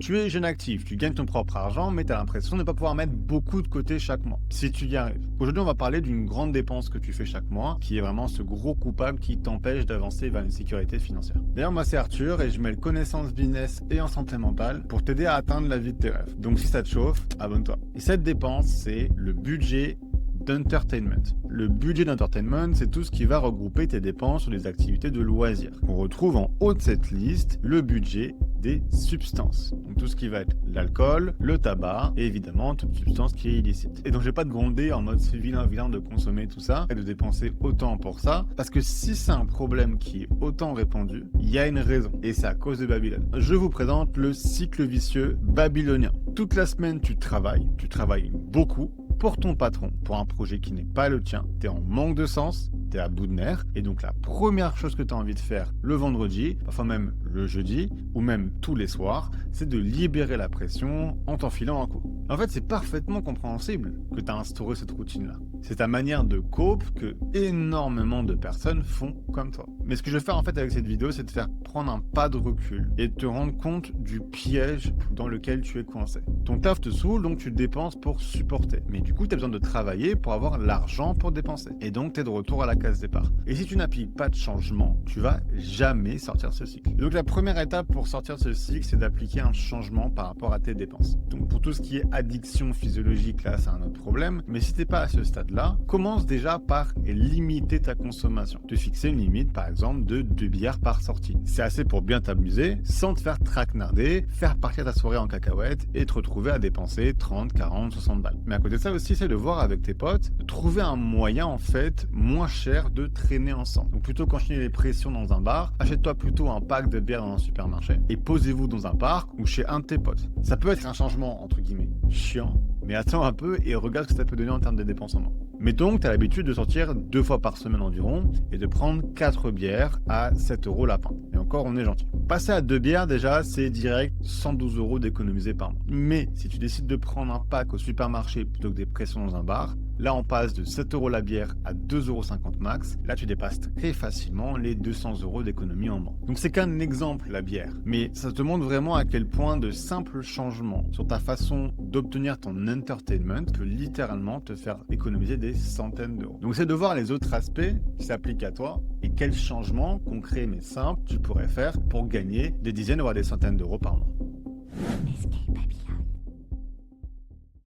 Tu es jeune actif, tu gagnes ton propre argent, mais tu as l'impression de ne pas pouvoir mettre beaucoup de côté chaque mois, si tu y arrives. Aujourd'hui, on va parler d'une grande dépense que tu fais chaque mois, qui est vraiment ce gros coupable qui t'empêche d'avancer vers une sécurité financière. D'ailleurs, moi c'est Arthur et je mêle connaissance business et en santé mentale pour t'aider à atteindre la vie de tes rêves. Donc si ça te chauffe, abonne-toi. Et cette dépense, c'est le budget d'entertainment. Le budget d'entertainment, c'est tout ce qui va regrouper tes dépenses sur des activités de loisirs. On retrouve en haut de cette liste le budget des substances. Donc tout ce qui va être l'alcool, le tabac et évidemment toute substance qui est illicite. Et donc je vais pas te gronder en mode c'est vilain de consommer tout ça et de dépenser autant pour ça, parce que si c'est un problème qui est autant répandu, il y a une raison et c'est à cause de Babylone. Je vous présente le cycle vicieux babylonien. Toute la semaine tu travailles beaucoup pour ton patron, pour un projet qui n'est pas le tien, tu es en manque de sens, tu es à bout de nerfs, et donc la première chose que tu as envie de faire le vendredi, parfois même le jeudi, ou même tous les soirs, c'est de libérer la pression en t'enfilant un coup. En fait, c'est parfaitement compréhensible que tu as instauré cette routine-là. C'est ta manière de cope que énormément de personnes font comme toi. Mais ce que je vais faire en fait avec cette vidéo, c'est de faire prendre un pas de recul et de te rendre compte du piège dans lequel tu es coincé. Ton taf te saoule, donc tu dépenses pour supporter. Mais du coup, tu as besoin de travailler pour avoir l'argent pour dépenser. Et donc, tu es de retour à la case départ. Et si tu n'appliques pas de changement, tu vas jamais sortir de ce cycle. Et donc, la première étape pour sortir de ce cycle, c'est d'appliquer un changement par rapport à tes dépenses. Donc, pour tout ce qui est addiction physiologique, là, c'est un autre problème. Mais si tu n'es pas à ce stade-là, commence déjà par limiter ta consommation. Te fixer une limite, par exemple, de 2 bières par sortie. C'est assez pour bien t'amuser, sans te faire traquenarder, faire partir ta soirée en cacahuète et te retrouver à dépenser 30, 40, 60 balles. Mais à côté de ça aussi, c'est de voir avec tes potes, de trouver un moyen en fait moins cher de traîner ensemble. Donc plutôt qu'enchaîner les pressions dans un bar, achète-toi plutôt un pack de bières dans un supermarché et posez-vous dans un parc ou chez un de tes potes. Ça peut être un changement entre guillemets chiant, mais attends un peu et regarde ce que ça peut donner en termes de dépenses en moins. Mettons que tu as l'habitude de sortir 2 fois par semaine environ et de prendre 4 bières à 7 € la pinte. Et encore, on est gentil. Passer à 2 bières, déjà, c'est direct 112 € d'économiser par mois. Mais si tu décides de prendre un pack au supermarché plutôt que des pressions dans un bar, là, on passe de 7 € la bière à 2,50 € max. Là, tu dépasses très facilement les 200 € d'économie en moins. Donc, c'est qu'un exemple, la bière. Mais ça te montre vraiment à quel point de simples changements sur ta façon d'obtenir ton entertainment peut littéralement te faire économiser des centaines d'euros. Donc, c'est de voir les autres aspects qui s'appliquent à toi et quels changements concrets mais simples tu pourrais faire pour gagner des dizaines voire des centaines d'euros par mois. Escape Babylon.